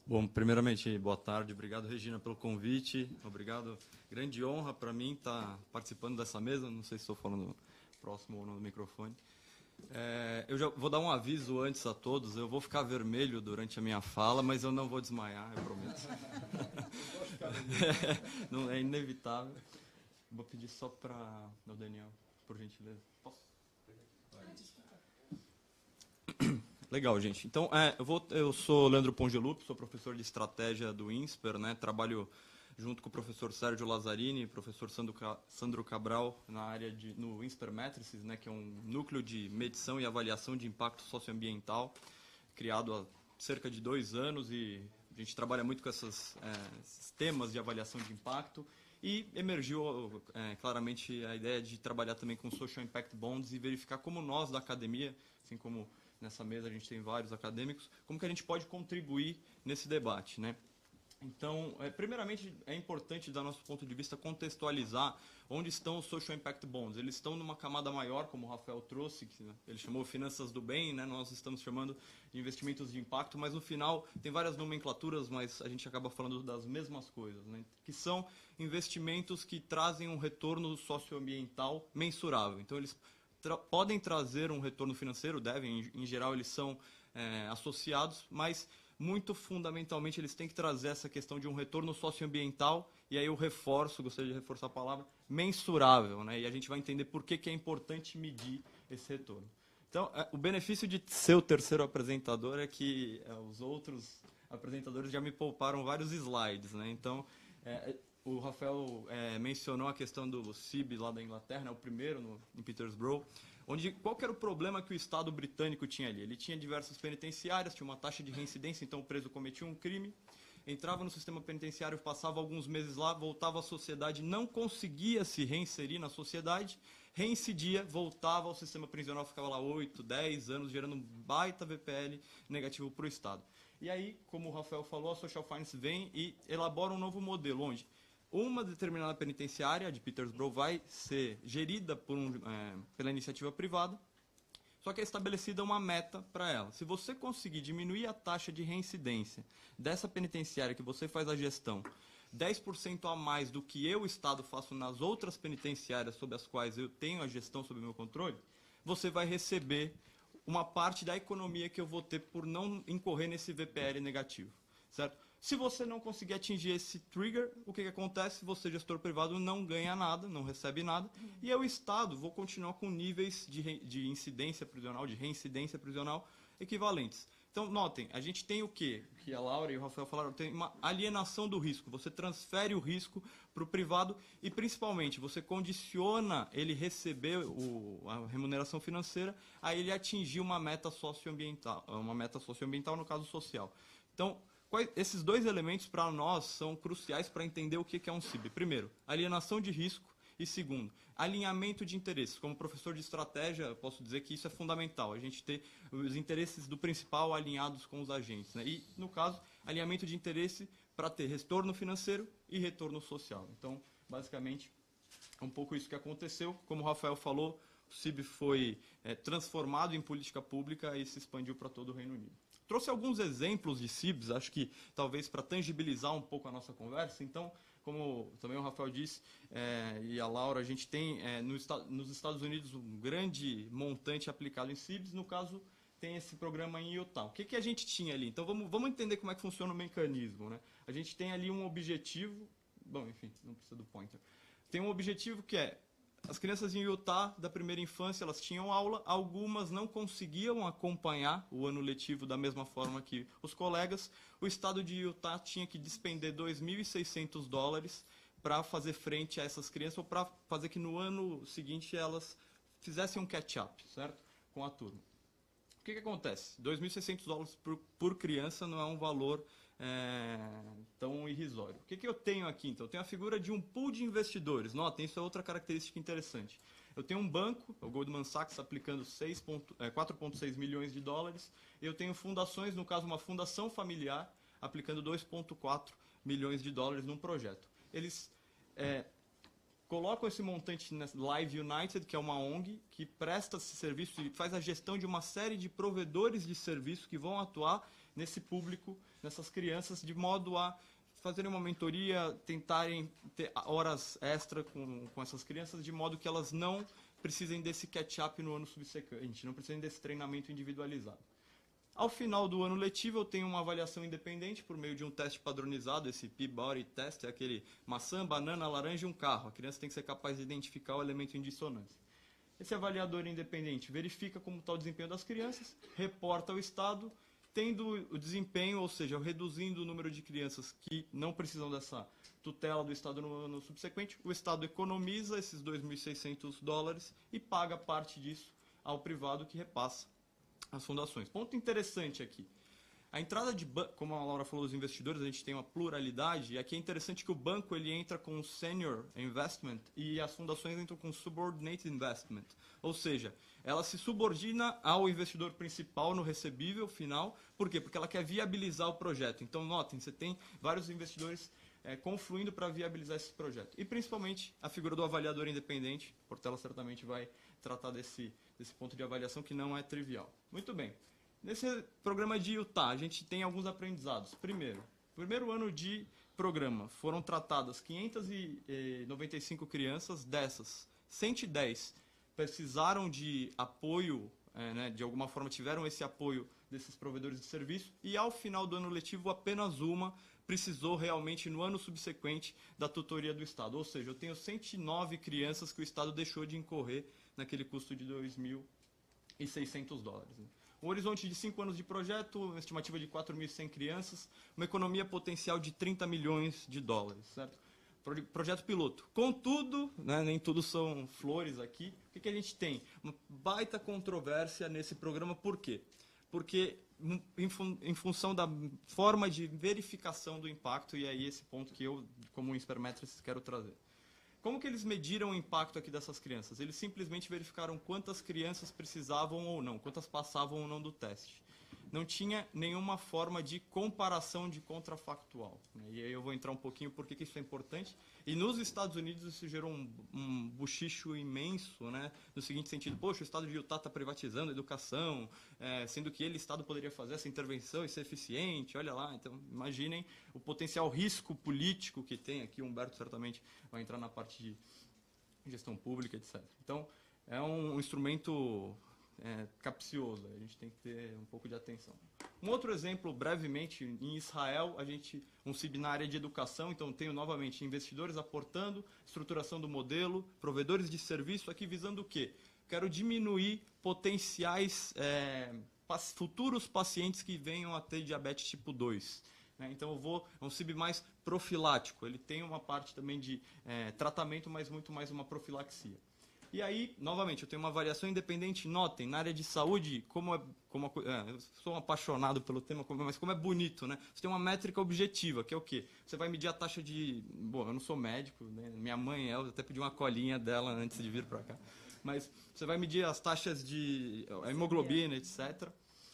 Bom, primeiramente, boa tarde. Obrigado, Regina, pelo convite. Obrigado. Grande honra para mim estar participando dessa mesa. Não sei se estou falando próximo ou no microfone. Eu já vou dar um aviso antes a todos. Eu vou ficar vermelho durante a minha fala, mas eu não vou desmaiar, eu prometo. Não, é inevitável. Vou pedir só para o Daniel, por gentileza. Posso? Legal, gente. Então, eu sou Leandro Pongelup, sou professor de estratégia do INSPER, né? Trabalho junto com o professor Sérgio Lazzarini e o professor Sandro Cabral na área no INSPER Matrices, né? Que é um núcleo de medição e avaliação de impacto socioambiental, criado há cerca de 2 anos, e a gente trabalha muito com esses temas de avaliação de impacto, e emergiu claramente a ideia de trabalhar também com Social Impact Bonds e verificar como nós da academia, assim como nessa mesa a gente tem vários acadêmicos, como que a gente pode contribuir nesse debate, né? Então, primeiramente, é importante, do nosso ponto de vista, contextualizar onde estão os Social Impact Bonds. Eles estão numa camada maior, como o Rafael trouxe, que ele chamou finanças do bem, né? Nós estamos chamando de investimentos de impacto, mas no final tem várias nomenclaturas, mas a gente acaba falando das mesmas coisas, né? Que são investimentos que trazem um retorno socioambiental mensurável. Então, eles podem trazer um retorno financeiro, devem, em geral eles são associados, mas muito fundamentalmente eles têm que trazer essa questão de um retorno socioambiental, e aí eu gostaria de reforçar a palavra, mensurável, né? E a gente vai entender por que é importante medir esse retorno. Então, o benefício de ser o terceiro apresentador é que os outros apresentadores já me pouparam vários slides, né? Então, o Rafael mencionou a questão do CIB lá da Inglaterra, né, o primeiro em Petersburg, onde qual que era o problema que o Estado britânico tinha ali? Ele tinha diversas penitenciárias, tinha uma taxa de reincidência, então o preso cometia um crime, entrava no sistema penitenciário, passava alguns meses lá, voltava à sociedade, não conseguia se reinserir na sociedade, reincidia, voltava ao sistema prisional, ficava lá 8, 10 anos, gerando um baita VPL negativo para o Estado. E aí, como o Rafael falou, a Social Finance vem e elabora um novo modelo, onde uma determinada penitenciária de Petersburg vai ser gerida pela iniciativa privada, só que é estabelecida uma meta para ela. Se você conseguir diminuir a taxa de reincidência dessa penitenciária que você faz a gestão 10% a mais do que eu, Estado, faço nas outras penitenciárias sobre as quais eu tenho a gestão sob o meu controle, você vai receber uma parte da economia que eu vou ter por não incorrer nesse VPL negativo, certo? Se você não conseguir atingir esse trigger, o que acontece? Você, gestor privado, não ganha nada, não recebe nada, e eu, Estado, vou continuar com níveis de incidência prisional, de reincidência prisional equivalentes. Então, notem, a gente tem o quê? O que a Laura e o Rafael falaram, tem uma alienação do risco. Você transfere o risco para o privado e, principalmente, você condiciona ele receber a remuneração financeira a ele atingir uma meta socioambiental, no caso social. Então, esses dois elementos, para nós, são cruciais para entender o que é um CIB. Primeiro, alienação de risco. E segundo, alinhamento de interesses. Como professor de estratégia, posso dizer que isso é fundamental. A gente ter os interesses do principal alinhados com os agentes, né? E, no caso, alinhamento de interesse para ter retorno financeiro e retorno social. Então, basicamente, é um pouco isso que aconteceu. Como o Rafael falou, o CIB foi transformado em política pública e se expandiu para todo o Reino Unido. Trouxe alguns exemplos de CIBs, acho que talvez para tangibilizar um pouco a nossa conversa. Então, como também o Rafael disse, e a Laura, a gente tem nos Estados Unidos um grande montante aplicado em CIBs. No caso, tem esse programa em Utah. O que a gente tinha ali? Então, vamos entender como é que funciona o mecanismo, né? A gente tem ali um objetivo, bom, enfim, não precisa do pointer. Tem um objetivo que é, as crianças em Utah, da primeira infância, elas tinham aula, algumas não conseguiam acompanhar o ano letivo da mesma forma que os colegas. O estado de Utah tinha que despender $2.600 para fazer frente a essas crianças, ou para fazer que no ano seguinte elas fizessem um catch-up, certo? Com a turma. O que acontece? $2.600 por criança não é um valor tão irrisório. O que eu tenho aqui, então? Eu tenho a figura de um pool de investidores. Notem, isso é outra característica interessante. Eu tenho um banco, o Goldman Sachs, aplicando $4,6 milhões. Eu tenho fundações, no caso uma fundação familiar, aplicando $2,4 milhões num projeto. Eles colocam esse montante na Live United, que é uma ONG, que presta esse serviço e faz a gestão de uma série de provedores de serviço que vão atuar nesse público, nessas crianças, de modo a fazerem uma mentoria, tentarem ter horas extra com essas crianças, de modo que elas não precisem desse catch-up no ano subsequente, não precisem desse treinamento individualizado. Ao final do ano letivo, eu tenho uma avaliação independente por meio de um teste padronizado, esse Peabody Test, é aquele maçã, banana, laranja e um carro. A criança tem que ser capaz de identificar o elemento em dissonância. Esse avaliador independente verifica como está o desempenho das crianças, reporta ao Estado, tendo o desempenho, ou seja, reduzindo o número de crianças que não precisam dessa tutela do Estado no ano subsequente, o Estado economiza esses $2.600 e paga parte disso ao privado que repassa as fundações. Ponto interessante aqui. A entrada de banco, como a Laura falou, dos investidores, a gente tem uma pluralidade, e aqui é interessante que o banco ele entra com senior investment e as fundações entram com subordinate investment. Ou seja, ela se subordina ao investidor principal no recebível final. Por quê? Porque ela quer viabilizar o projeto. Então, notem, você tem vários investidores confluindo para viabilizar esse projeto. E, principalmente, a figura do avaliador independente. Portela certamente vai tratar desse ponto de avaliação que não é trivial. Muito bem. Nesse programa de Utah, a gente tem alguns aprendizados. Primeiro ano de programa, foram tratadas 595 crianças, dessas 110 precisaram de apoio, de alguma forma tiveram esse apoio desses provedores de serviço, e ao final do ano letivo, apenas uma precisou realmente no ano subsequente da tutoria do Estado. Ou seja, eu tenho 109 crianças que o Estado deixou de incorrer naquele custo de $2.600. Né? Um horizonte de 5 anos de projeto, uma estimativa de 4.100 crianças, uma economia potencial de $30 milhões, certo? Projeto piloto. Contudo, nem tudo são flores aqui, o que a gente tem? Uma baita controvérsia nesse programa, por quê? Porque em função da forma de verificação do impacto, e aí esse ponto que eu, como Inspermetrics, quero trazer. Como que eles mediram o impacto aqui dessas crianças? Eles simplesmente verificaram quantas crianças precisavam ou não, quantas passavam ou não do teste. Não tinha nenhuma forma de comparação de contrafactual. E aí eu vou entrar um pouquinho por que isso é importante. E nos Estados Unidos isso gerou um buchicho imenso, no seguinte sentido, poxa, o Estado de Utah está privatizando a educação, sendo que ele, Estado, poderia fazer essa intervenção e ser eficiente, olha lá. Então, imaginem o potencial risco político que tem aqui. O Humberto certamente vai entrar na parte de gestão pública, etc. Então, é um instrumento capcioso, a gente tem que ter um pouco de atenção. Um outro exemplo, brevemente, em Israel, um CIB na área de educação, então tenho novamente investidores aportando, estruturação do modelo, provedores de serviço, aqui visando o quê? Quero diminuir potenciais futuros pacientes que venham a ter diabetes tipo 2. Então é um CIB mais profilático, ele tem uma parte também de tratamento, mas muito mais uma profilaxia. E aí, novamente, eu tenho uma variação independente. Notem, na área de saúde, eu sou um apaixonado pelo tema, mas como é bonito, né? Você tem uma métrica objetiva, que é o quê? Você vai medir a taxa de... Bom, eu não sou médico, né? Minha mãe eu até pedi uma colinha dela antes de vir para cá. Mas você vai medir as taxas de hemoglobina, etc.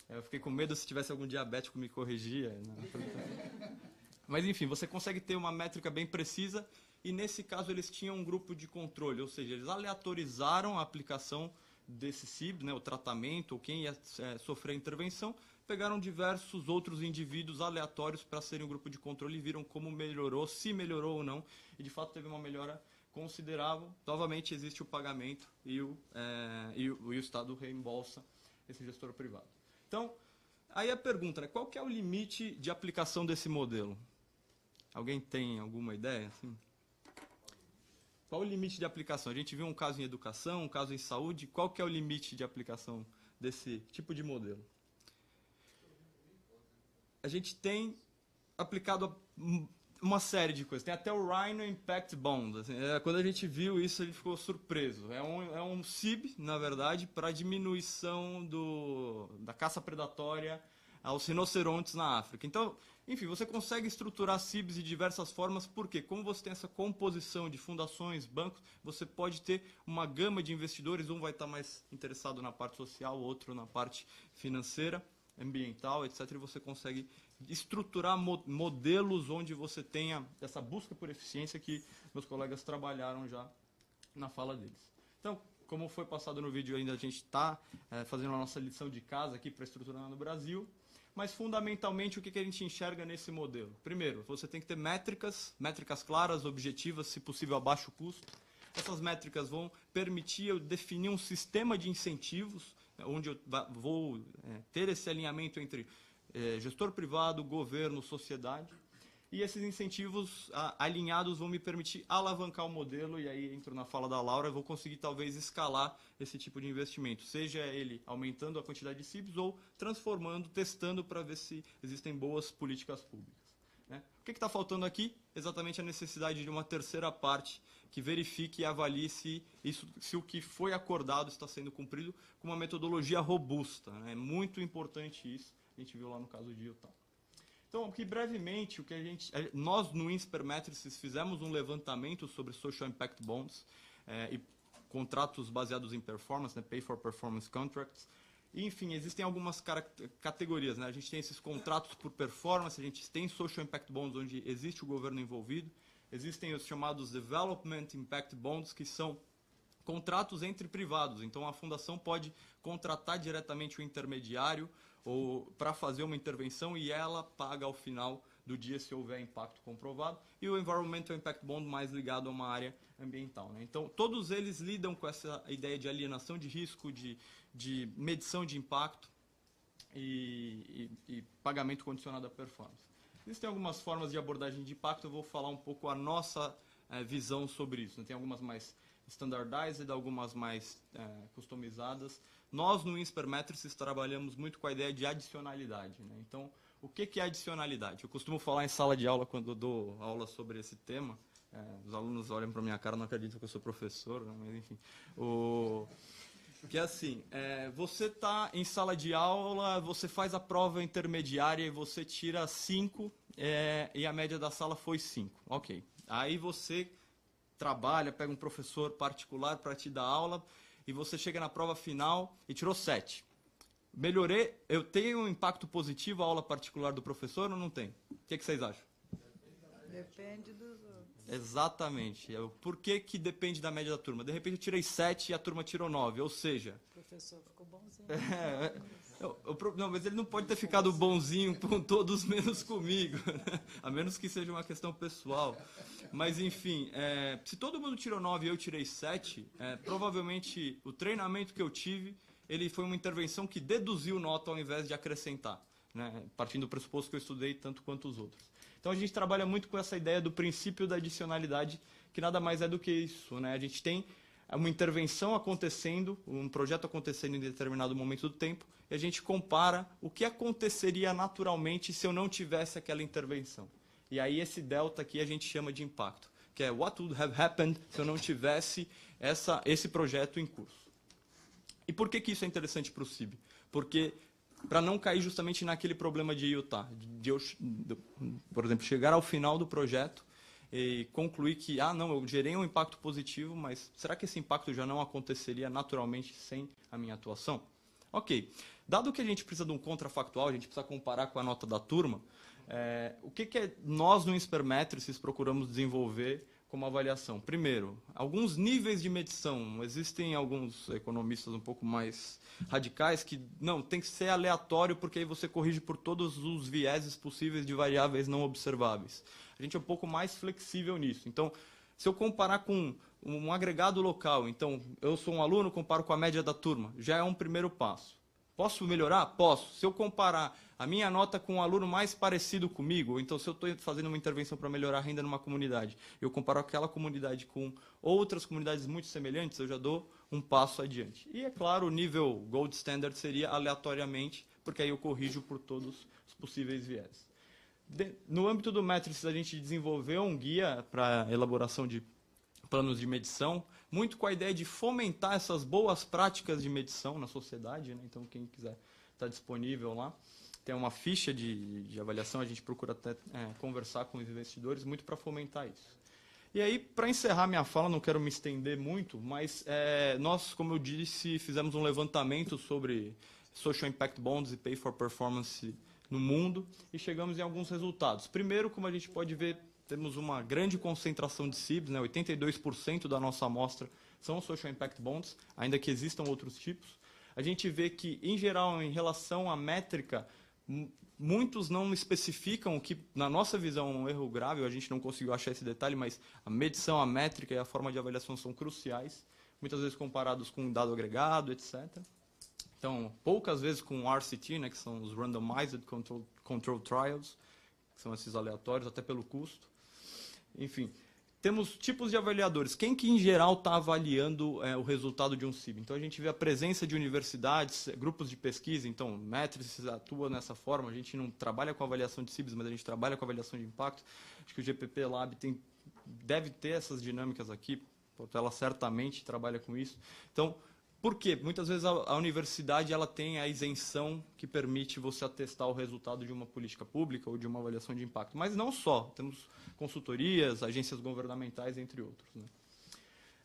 Eu fiquei com medo se tivesse algum diabético me corrigir. Né? Mas, enfim, você consegue ter uma métrica bem precisa. E, nesse caso, eles tinham um grupo de controle, ou seja, eles aleatorizaram a aplicação desse CIB, o tratamento, ou quem ia sofrer a intervenção, pegaram diversos outros indivíduos aleatórios para serem um grupo de controle e viram como melhorou, se melhorou ou não, e, de fato, teve uma melhora considerável. Novamente, existe o pagamento e o Estado reembolsa esse gestor privado. Então, aí a pergunta, qual que é o limite de aplicação desse modelo? Alguém tem alguma ideia? Assim? Qual o limite de aplicação? A gente viu um caso em educação, um caso em saúde. Qual que é o limite de aplicação desse tipo de modelo? A gente tem aplicado uma série de coisas. Tem até o Rhino Impact Bond. Assim, quando a gente viu isso, a gente ficou surpreso. É um CIB, na verdade, para diminuição da caça predatória aos rinocerontes na África. Então, enfim, você consegue estruturar CIBs de diversas formas, porque como você tem essa composição de fundações, bancos, você pode ter uma gama de investidores, um vai estar mais interessado na parte social, outro na parte financeira, ambiental, etc. E você consegue estruturar modelos onde você tenha essa busca por eficiência que meus colegas trabalharam já na fala deles. Então, como foi passado no vídeo, ainda a gente está fazendo a nossa lição de casa aqui para estruturar no Brasil, mas fundamentalmente o que a gente enxerga nesse modelo? Primeiro, você tem que ter métricas claras, objetivas, se possível a baixo custo. Essas métricas vão permitir eu definir um sistema de incentivos, onde eu vou ter esse alinhamento entre gestor privado, governo, sociedade. E esses incentivos alinhados vão me permitir alavancar o modelo, e aí entro na fala da Laura, vou conseguir talvez escalar esse tipo de investimento, seja ele aumentando a quantidade de CIBs ou transformando, testando para ver se existem boas políticas públicas. Né? O que está faltando aqui? Exatamente a necessidade de uma terceira parte que verifique e avalie se o que foi acordado está sendo cumprido com uma metodologia robusta. Né? É muito importante isso, a gente viu lá no caso de Utah. Então, aqui brevemente, nós no Insper Matrices fizemos um levantamento sobre Social Impact Bonds e contratos baseados em performance, né, Pay for Performance Contracts. E, enfim, existem algumas categorias. Né? A gente tem esses contratos por performance, a gente tem Social Impact Bonds onde existe o governo envolvido, existem os chamados Development Impact Bonds, que são contratos entre privados. Então, a fundação pode contratar diretamente o intermediário ou para fazer uma intervenção e ela paga ao final do dia se houver impacto comprovado. E o Environmental Impact Bond mais ligado a uma área ambiental. Né? Então, todos eles lidam com essa ideia de alienação de risco, de medição de impacto e pagamento condicionado à performance. Existem algumas formas de abordagem de impacto, eu vou falar um pouco a nossa visão sobre isso. Né? Tem algumas mais standardized, algumas mais customizadas. Nós, no Insper Matrices, trabalhamos muito com a ideia de adicionalidade. Né? Então, o que é adicionalidade? Eu costumo falar em sala de aula, quando eu dou aula sobre esse tema, os alunos olham para a minha cara, não acreditam que eu sou professor, né? Mas enfim. Que é assim, você está em sala de aula, você faz a prova intermediária e você tira 5, e a média da sala foi 5. Ok. Aí você trabalha, pega um professor particular para te dar aula, e você chega na prova final e tirou 7. Melhorei, eu tenho um impacto positivo a aula particular do professor ou não tem? O que vocês acham? Depende dos outros. Exatamente. Por que depende da média da turma? De repente eu tirei 7 e a turma tirou 9, ou seja... O professor ficou bonzinho. Não, mas ele não pode ter ficado bonzinho com todos, menos comigo, né? A menos que seja uma questão pessoal. Mas, enfim, se todo mundo tirou 9 e eu tirei 7, provavelmente o treinamento que eu tive, ele foi uma intervenção que deduziu nota ao invés de acrescentar, né? Partindo do pressuposto que eu estudei tanto quanto os outros. Então, a gente trabalha muito com essa ideia do princípio da adicionalidade, que nada mais é do que isso, né? A gente tem uma intervenção acontecendo, um projeto acontecendo em determinado momento do tempo, e a gente compara o que aconteceria naturalmente se eu não tivesse aquela intervenção. E aí esse delta aqui a gente chama de impacto, que é what would have happened se eu não tivesse esse projeto em curso. E por que isso é interessante para o CIB? Porque para não cair justamente naquele problema de Utah, por exemplo, chegar ao final do projeto e concluir que, não, eu gerei um impacto positivo, mas será que esse impacto já não aconteceria naturalmente sem a minha atuação? Ok. Dado que a gente precisa de um contrafactual, a gente precisa comparar com a nota da turma, o que nós no Insper Matrices procuramos desenvolver como avaliação? Primeiro, alguns níveis de medição. Existem alguns economistas um pouco mais radicais que, não, tem que ser aleatório porque aí você corrige por todos os vieses possíveis de variáveis não observáveis. A gente é um pouco mais flexível nisso. Então, se eu comparar com um agregado local, então, eu sou um aluno, comparo com a média da turma, já é um primeiro passo. Posso melhorar? Posso. Se eu comparar a minha nota com um aluno mais parecido comigo, ou então se eu estou fazendo uma intervenção para melhorar a renda numa comunidade, eu comparo aquela comunidade com outras comunidades muito semelhantes, eu já dou um passo adiante. E, é claro, o nível Gold Standard seria aleatoriamente, porque aí eu corrijo por todos os possíveis viés. No âmbito do Matrices, a gente desenvolveu um guia para elaboração de planos de medição, muito com a ideia de fomentar essas boas práticas de medição na sociedade, né? Então, quem quiser está disponível lá. Tem uma ficha de avaliação, a gente procura até conversar com os investidores, muito para fomentar isso. E aí, para encerrar minha fala, não quero me estender muito, mas nós, como eu disse, fizemos um levantamento sobre Social Impact Bonds e Pay for Performance no mundo e chegamos em alguns resultados. Primeiro, como a gente pode ver, temos uma grande concentração de CIBs, né? 82% da nossa amostra são Social Impact Bonds, ainda que existam outros tipos. A gente vê que, em geral, em relação à métrica, muitos não especificam o que, na nossa visão, é um erro grave, a gente não conseguiu achar esse detalhe, mas a medição, a métrica e a forma de avaliação são cruciais, muitas vezes comparados com um dado agregado, etc. Então, poucas vezes com RCT, né, que são os Randomized Control Trials, que são esses aleatórios, até pelo custo. Enfim, temos tipos de avaliadores. Quem que, em geral, está avaliando o resultado de um CIB? Então, a gente vê a presença de universidades, grupos de pesquisa. Então, Matrices atua nessa forma. A gente não trabalha com avaliação de CIBs, mas a gente trabalha com avaliação de impacto. Acho que o GPP Lab deve ter essas dinâmicas aqui. Ela certamente trabalha com isso. Então, por quê? Muitas vezes a universidade ela tem a isenção que permite você atestar o resultado de uma política pública ou de uma avaliação de impacto. Mas não só. Temos consultorias, agências governamentais, entre outros, né?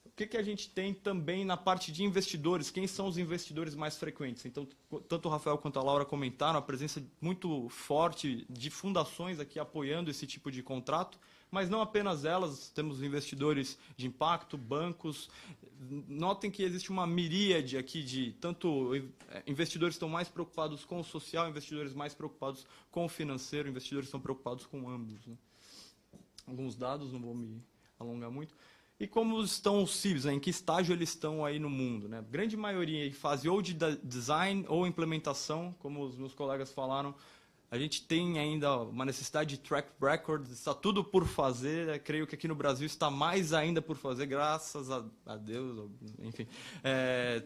O que a gente tem também na parte de investidores? Quem são os investidores mais frequentes? Então, tanto o Rafael quanto a Laura comentaram a presença muito forte de fundações aqui apoiando esse tipo de contrato, mas não apenas elas, temos investidores de impacto, bancos. Notem que existe uma miríade aqui de tanto investidores que estão mais preocupados com o social, investidores mais preocupados com o financeiro, investidores que estão preocupados com ambos, né? Alguns dados, não vou me alongar muito. E como estão os CIBs, né? Em que estágio eles estão aí no mundo, né? Grande maioria em fase ou de design ou implementação, como os meus colegas falaram. A gente tem ainda uma necessidade de track record, está tudo por fazer. Creio que aqui no Brasil está mais ainda por fazer, graças a Deus. Enfim,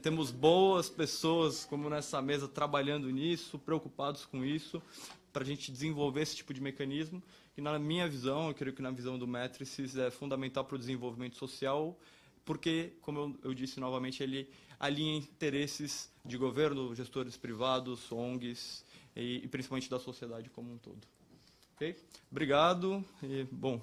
temos boas pessoas, como nessa mesa, trabalhando nisso, preocupados com isso, para a gente desenvolver esse tipo de mecanismo. E na minha visão, eu creio que na visão do Matrices, é fundamental para o desenvolvimento social, porque, como eu disse novamente, ele alinha interesses de governo, gestores privados, ONGs, e principalmente da sociedade como um todo. Okay? Obrigado. E, bom,